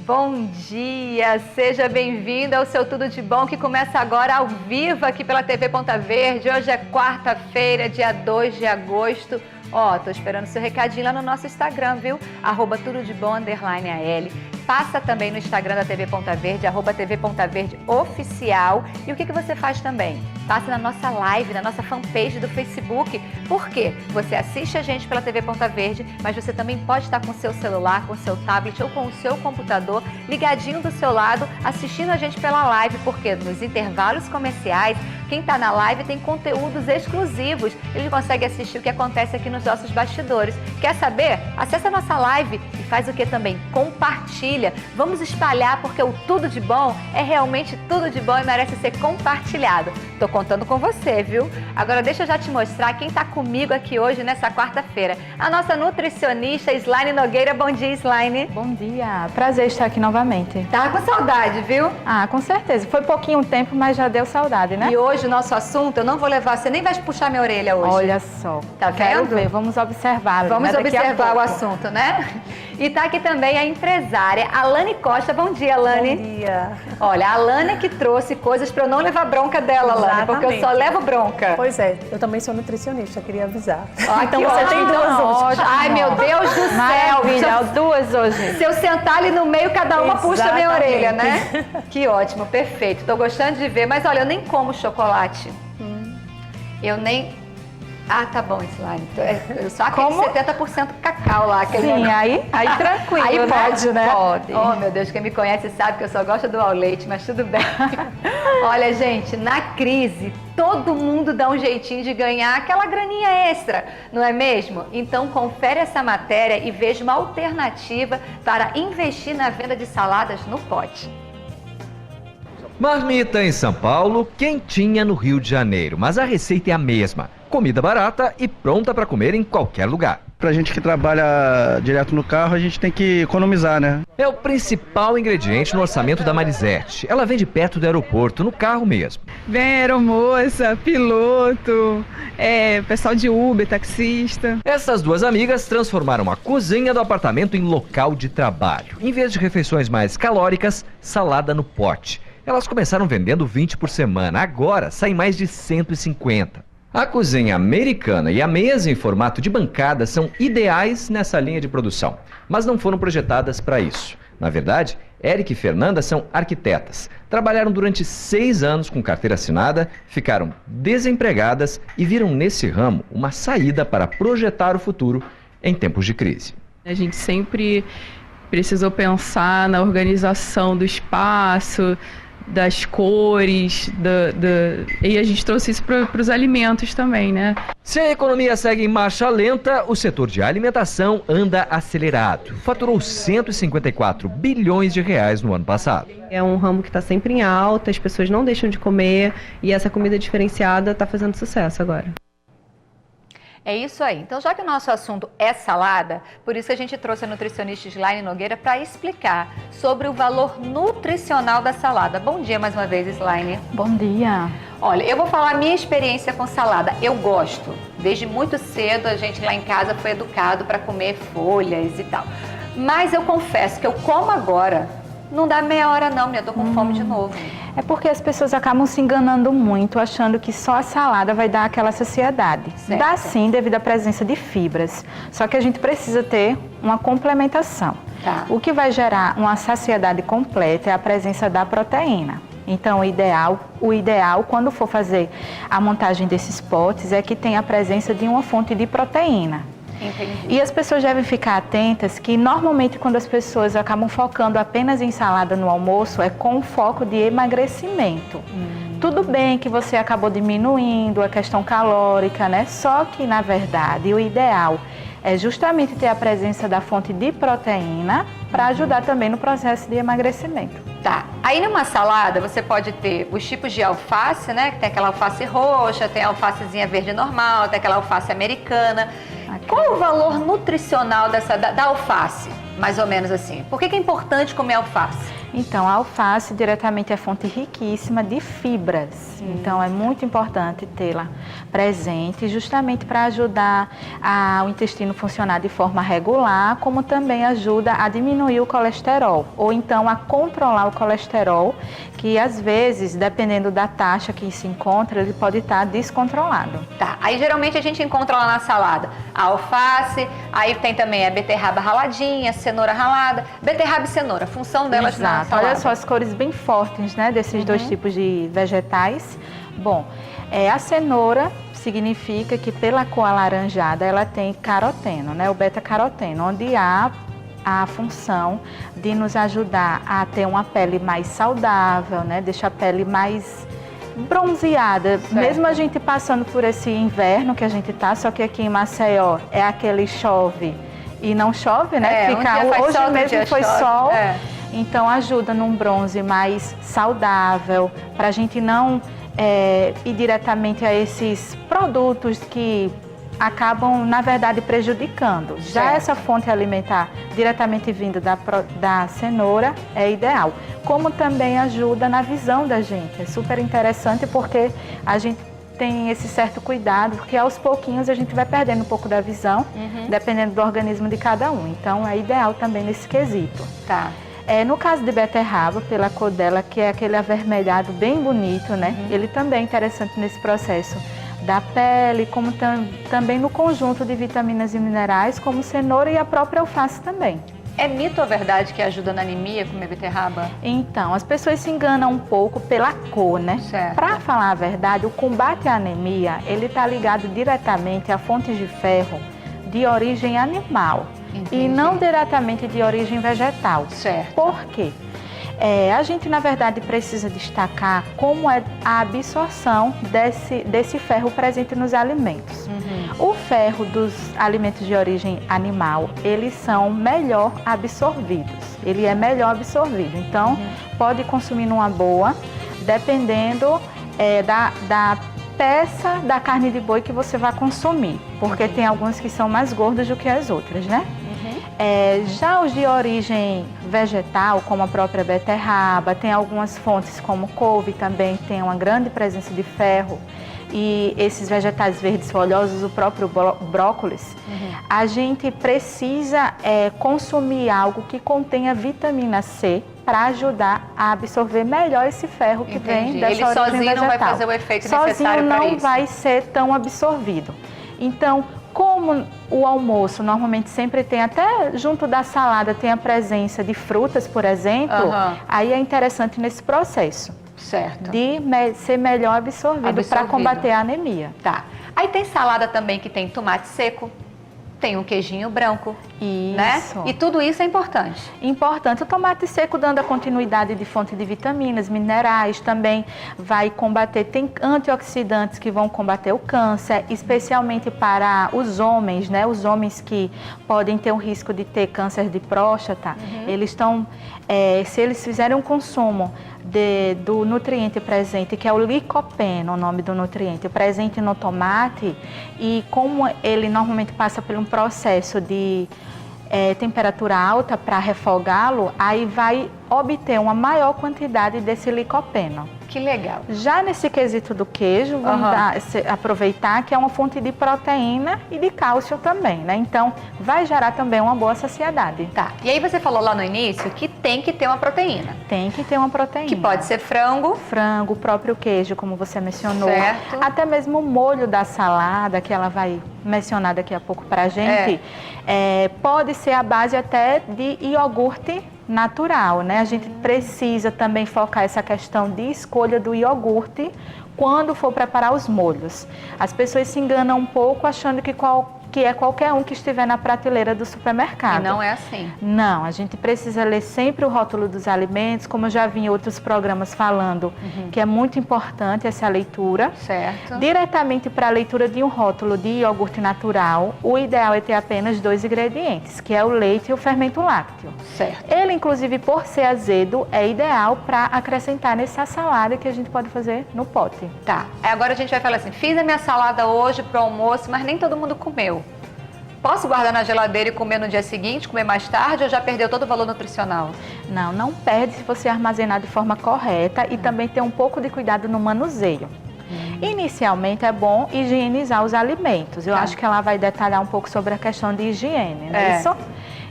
Bom dia, seja bem-vindo ao seu Tudo de Bom, que começa agora ao vivo aqui pela TV Ponta Verde. Hoje é quarta-feira, dia 2 de agosto. Tô esperando seu recadinho lá no nosso Instagram, viu? @tudodebom_AL. Passa também no Instagram da TV Ponta Verde, @TV Ponta Verde Oficial. E o que você faz também? Passa na nossa live, na nossa fanpage do Facebook. Por quê? Você assiste a gente pela TV Ponta Verde, mas você também pode estar com o seu celular, com o seu tablet ou com o seu computador ligadinho do seu lado, assistindo a gente pela live, porque nos intervalos comerciais, quem está na live tem conteúdos exclusivos. Ele consegue assistir o que acontece aqui nos nossos bastidores. Quer saber? Acesse a nossa live e faz o que também? Compartilha. Vamos espalhar, porque o Tudo de Bom é realmente tudo de bom e merece ser compartilhado. Tô contando com você, viu? Agora deixa eu já te mostrar quem tá comigo aqui hoje nessa quarta-feira. A nossa nutricionista Slaine Nogueira. Bom dia, Slaine. Bom dia. Prazer estar aqui novamente. Tá com saudade, viu? Com certeza. Foi pouquinho tempo, mas já deu saudade, né? E hoje o nosso assunto, eu não vou levar, você nem vai puxar minha orelha hoje. Olha só. Tá vendo? Quero ver, vamos observar. Vamos observar o assunto, né? E tá aqui também a empresária Alane Costa. Bom dia, Alane. Bom dia. Olha, a Alane que trouxe coisas para eu não levar bronca dela, Alane, porque eu só levo bronca. Pois é, eu também sou nutricionista, queria avisar. Então você tem duas hoje. Ai, meu Deus do céu. Maravilha, duas hoje. Se eu sentar ali no meio, cada uma puxa a minha orelha, né? Que ótimo, perfeito. Tô gostando de ver, mas olha, eu nem como chocolate. Eu nem... tá bom, Slaine. Eu só aquele 70% cacau lá. Sim, aí tranquilo. Aí pode, né? Pode. Oh, meu Deus, quem me conhece sabe que eu só gosto do ao leite, mas tudo bem. Olha, gente, na crise, todo mundo dá um jeitinho de ganhar aquela graninha extra, não é mesmo? Então, confere essa matéria e veja uma alternativa para investir na venda de saladas no pote. Marmita em São Paulo, quentinha no Rio de Janeiro, mas a receita é a mesma. Comida barata e pronta para comer em qualquer lugar. Pra gente que trabalha direto no carro, a gente tem que economizar, né? É o principal ingrediente no orçamento da Marisete. Ela vende perto do aeroporto, no carro mesmo. Vem aeromoça, piloto, pessoal de Uber, taxista. Essas duas amigas transformaram a cozinha do apartamento em local de trabalho. Em vez de refeições mais calóricas, salada no pote. Elas começaram vendendo 20 por semana, agora saem mais de 150. A cozinha americana e a mesa em formato de bancada são ideais nessa linha de produção, mas não foram projetadas para isso. Na verdade, Eric e Fernanda são arquitetas. Trabalharam durante 6 anos com carteira assinada, ficaram desempregadas e viram nesse ramo uma saída para projetar o futuro em tempos de crise. A gente sempre precisou pensar na organização do espaço, das cores, e a gente trouxe isso para os alimentos também, né? Se a economia segue em marcha lenta, o setor de alimentação anda acelerado. Faturou 154 bilhões de reais no ano passado. É um ramo que está sempre em alta, as pessoas não deixam de comer e essa comida diferenciada está fazendo sucesso agora. É isso aí. Então, já que o nosso assunto é salada, por isso que a gente trouxe a nutricionista Slaine Nogueira para explicar sobre o valor nutricional da salada. Bom dia mais uma vez, Slaine. Bom dia. Olha, eu vou falar a minha experiência com salada. Eu gosto. Desde muito cedo, a gente lá em casa foi educado para comer folhas e tal. Mas eu confesso que eu como agora, não dá meia hora não, eu tô com fome de novo. É porque as pessoas acabam se enganando muito, achando que só a salada vai dar aquela saciedade. Certo. Dá sim, devido à presença de fibras. Só que a gente precisa ter uma complementação. Tá. O que vai gerar uma saciedade completa é a presença da proteína. Então, o ideal, quando for fazer a montagem desses potes, é que tenha a presença de uma fonte de proteína. Entendi. E as pessoas devem ficar atentas que normalmente quando as pessoas acabam focando apenas em salada no almoço é com foco de emagrecimento. Tudo bem que você acabou diminuindo a questão calórica, né? Só que na verdade o ideal é justamente ter a presença da fonte de proteína para ajudar também no processo de emagrecimento. Tá. Aí numa salada você pode ter os tipos de alface, né? Que tem aquela alface roxa, tem a alfacezinha verde normal, tem aquela alface americana. Qual o valor nutricional da alface? Mais ou menos assim. Por que é importante comer alface? Então, a alface diretamente é fonte riquíssima de fibras. Então, é muito importante tê-la presente, justamente para ajudar o intestino funcionar de forma regular, como também ajuda a diminuir o colesterol, ou então a controlar o colesterol, que às vezes, dependendo da taxa que se encontra, ele pode estar descontrolado. Tá, aí geralmente a gente encontra lá na salada a alface, aí tem também a beterraba raladinha, cenoura ralada, beterraba e cenoura, a função delas na Exato. salada. Olha só as cores bem fortes, né, desses dois tipos de vegetais. Bom, a cenoura significa que pela cor alaranjada ela tem caroteno, né, o beta-caroteno, onde há a função de nos ajudar a ter uma pele mais saudável, né, deixar a pele mais bronzeada, certo. Mesmo a gente passando por esse inverno que a gente tá, só que aqui em Maceió é aquele chove e não chove, né? Hoje sol, mesmo foi chove. Sol, então ajuda num bronze mais saudável, para a gente não ir diretamente a esses produtos que acabam, na verdade, prejudicando. Já essa fonte alimentar diretamente vinda da cenoura é ideal. Como também ajuda na visão da gente. É super interessante porque a gente tem esse certo cuidado, porque aos pouquinhos a gente vai perdendo um pouco da visão, dependendo do organismo de cada um. Então, é ideal também nesse quesito. Tá. No caso de beterraba, pela cor dela, que é aquele avermelhado bem bonito, né? Ele também é interessante nesse processo da pele, como também no conjunto de vitaminas e minerais, como cenoura e a própria alface também. É mito ou verdade que ajuda na anemia comer beterraba? Então, as pessoas se enganam um pouco pela cor, né? Para falar a verdade, o combate à anemia, ele está ligado diretamente a fontes de ferro de origem animal. Entendi. E não diretamente de origem vegetal. Certo. Por quê? A gente, na verdade, precisa destacar como é a absorção desse ferro presente nos alimentos. O ferro dos alimentos de origem animal, eles são melhor absorvidos. Ele é melhor absorvido. Então, pode consumir numa boa, dependendo da peça da carne de boi que você vai consumir. Porque tem alguns que são mais gordos do que as outras, né? Já os de origem vegetal, como a própria beterraba, tem algumas fontes como couve também, tem uma grande presença de ferro. E esses vegetais verdes folhosos, o próprio brócolis, a gente precisa consumir algo que contenha vitamina C para ajudar a absorver melhor esse ferro que vem dessa origem vegetal. Ele sozinho não vai fazer o efeito necessário para isso. Sozinho não vai ser tão absorvido. Então, como o almoço normalmente sempre tem, até junto da salada, tem a presença de frutas, por exemplo, aí é interessante nesse processo. Certo. De ser melhor absorvido para combater a anemia. Tá. Aí tem salada também que tem tomate seco, tem um queijinho branco, isso. Né? E tudo isso é importante. Importante. O tomate seco dando a continuidade de fonte de vitaminas, minerais, também vai combater, tem antioxidantes que vão combater o câncer, especialmente para os homens, né? Os homens que podem ter o risco de ter câncer de próstata, eles estão, se eles fizerem um consumo do nutriente presente, que é o licopeno, o nome do nutriente, presente no tomate, e como ele normalmente passa por um processo de temperatura alta para refogá-lo, aí vai obter uma maior quantidade desse licopeno. Que legal. Já nesse quesito do queijo, vamos aproveitar que é uma fonte de proteína e de cálcio também, né? Então, vai gerar também uma boa saciedade. Tá. E aí você falou lá no início que tem que ter uma proteína. Tem que ter uma proteína. Que pode ser frango. Frango, o próprio queijo, como você mencionou. Certo. Até mesmo o molho da salada, que ela vai mencionar daqui a pouco pra gente. Pode ser a base até de iogurte natural, né? A gente precisa também focar essa questão de escolha do iogurte quando for preparar os molhos. As pessoas se enganam um pouco achando que é qualquer um que estiver na prateleira do supermercado. E não é assim. Não, a gente precisa ler sempre o rótulo dos alimentos, como eu já vi em outros programas falando, que é muito importante essa leitura. Certo. Diretamente para a leitura de um rótulo de iogurte natural, o ideal é ter apenas 2 ingredientes, que é o leite e o fermento lácteo. Certo. Ele, inclusive, por ser azedo, é ideal para acrescentar nessa salada que a gente pode fazer no pote. Tá. Agora a gente vai falar assim, fiz a minha salada hoje para o almoço, mas nem todo mundo comeu. Posso guardar na geladeira e comer no dia seguinte, comer mais tarde, ou já perdeu todo o valor nutricional? Não, não perde se você armazenar de forma correta e também ter um pouco de cuidado no manuseio. Inicialmente é bom higienizar os alimentos. Eu acho que ela vai detalhar um pouco sobre a questão de higiene, não é isso?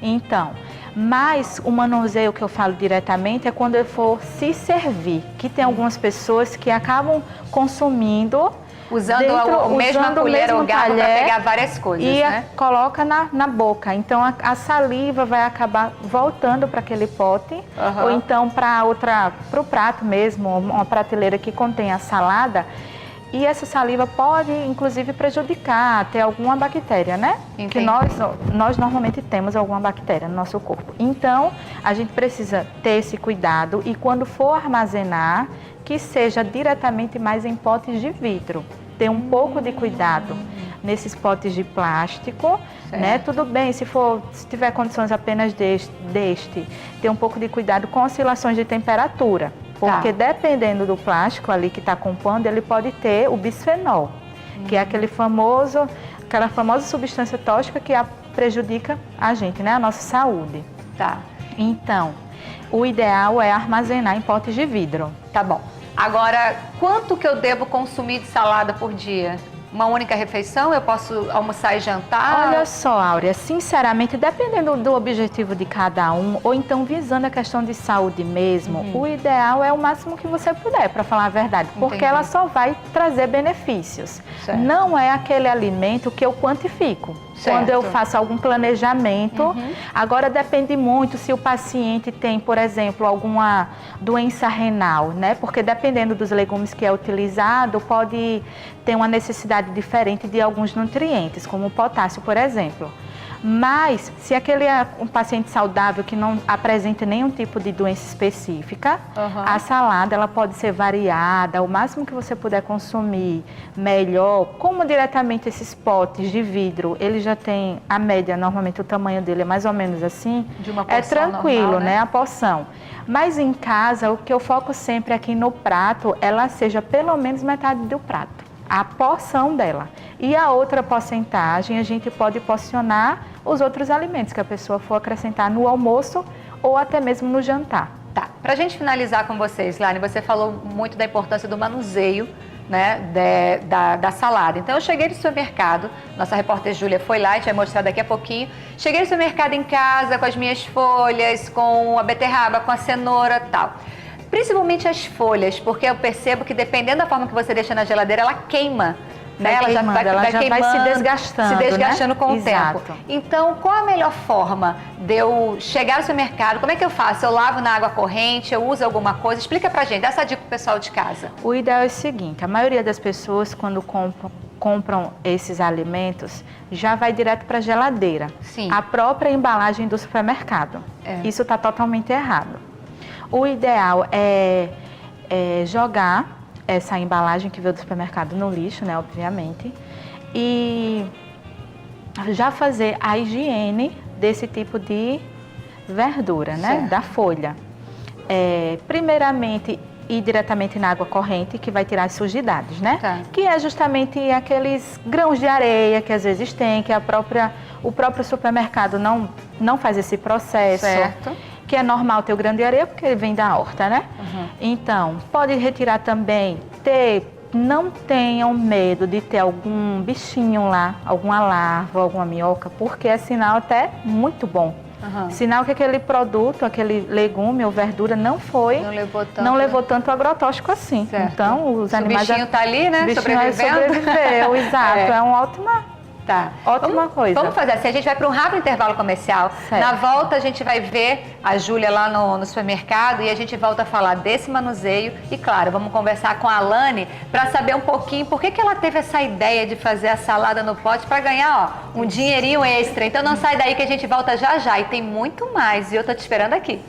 Então, mas o manuseio que eu falo diretamente é quando eu for se servir, que tem algumas pessoas que acabam consumindo Usando a mesma colher ou garfo para pegar várias coisas, e né? coloca na boca. Então a saliva vai acabar voltando para aquele pote, ou então para o prato mesmo, uma prateleira que contém a salada. E essa saliva pode, inclusive, prejudicar, ter alguma bactéria, né? Entendi. Que nós normalmente temos alguma bactéria no nosso corpo. Então, a gente precisa ter esse cuidado e quando for armazenar, que seja diretamente mais em potes de vidro. Ter um pouco de cuidado nesses potes de plástico, né? Tudo bem, se tiver condições apenas deste, ter um pouco de cuidado com oscilações de temperatura. Porque dependendo do plástico ali que está compondo, ele pode ter o bisfenol, que é aquela famosa substância tóxica que prejudica a gente, né? A nossa saúde. Tá. Então, o ideal é armazenar em potes de vidro. Tá bom. Agora, quanto que eu devo consumir de salada por dia? Uma única refeição? Eu posso almoçar e jantar? Olha só, Áurea, sinceramente, dependendo do objetivo de cada um, ou então visando a questão de saúde mesmo, o ideal é o máximo que você puder, para falar a verdade, porque ela só vai trazer benefícios. Certo. Não é aquele alimento que eu quantifico. Quando eu faço algum planejamento. Agora depende muito se o paciente tem, por exemplo, alguma doença renal, né? Porque dependendo dos legumes que é utilizado, pode ter uma necessidade diferente de alguns nutrientes, como o potássio, por exemplo. Mas, se aquele é um paciente saudável que não apresenta nenhum tipo de doença específica, a salada ela pode ser variada, o máximo que você puder consumir, melhor. Como diretamente esses potes de vidro, ele já tem a média, normalmente o tamanho dele é mais ou menos assim, de uma porção tranquilo, normal, né? A porção. Mas em casa, o que eu foco sempre aqui no prato, ela seja pelo menos metade do prato. A porção dela. E a outra porcentagem, a gente pode porcionar os outros alimentos que a pessoa for acrescentar no almoço ou até mesmo no jantar. Tá. Pra gente finalizar com vocês, Lani, você falou muito da importância do manuseio, né, da salada. Então, eu cheguei no supermercado, nossa repórter Júlia foi lá e te vai mostrar daqui a pouquinho. Cheguei no supermercado em casa com as minhas folhas, com a beterraba, com a cenoura e tal. Principalmente as folhas, porque eu percebo que dependendo da forma que você deixa na geladeira, ela queima. Né? Ela já vai se desgastando, com o tempo. Então, qual a melhor forma de eu chegar no supermercado? Como é que eu faço? Eu lavo na água corrente, eu uso alguma coisa? Explica pra gente, dá essa dica pro pessoal de casa. O ideal é o seguinte, a maioria das pessoas quando compram esses alimentos, já vai direto para a geladeira. Sim. A própria embalagem do supermercado. Isso está totalmente errado. O ideal é jogar essa embalagem que veio do supermercado no lixo, né, obviamente, e já fazer a higiene desse tipo de verdura, né, da folha. Primeiramente, ir diretamente na água corrente, que vai tirar as sujidades, né? Que é justamente aqueles grãos de areia que às vezes tem, que o próprio supermercado não faz esse processo. Certo. Que é normal ter o grão de areia, porque ele vem da horta, né? Então, pode retirar também, não tenham medo de ter algum bichinho lá, alguma larva, alguma minhoca, porque é sinal até muito bom. Sinal que aquele produto, aquele legume ou verdura não levou tanto agrotóxico assim. Certo. Então, os animais... O bichinho tá ali, né? O bichinho sobreviveu, exato. É uma ótima coisa. Vamos fazer assim, a gente vai para um rápido intervalo comercial. Certo. Na volta a gente vai ver a Júlia lá no supermercado e a gente volta a falar desse manuseio. E claro, vamos conversar com a Lani para saber um pouquinho por que ela teve essa ideia de fazer a salada no pote para ganhar um dinheirinho extra. Então não sai daí que a gente volta já já. E tem muito mais e eu tô te esperando aqui.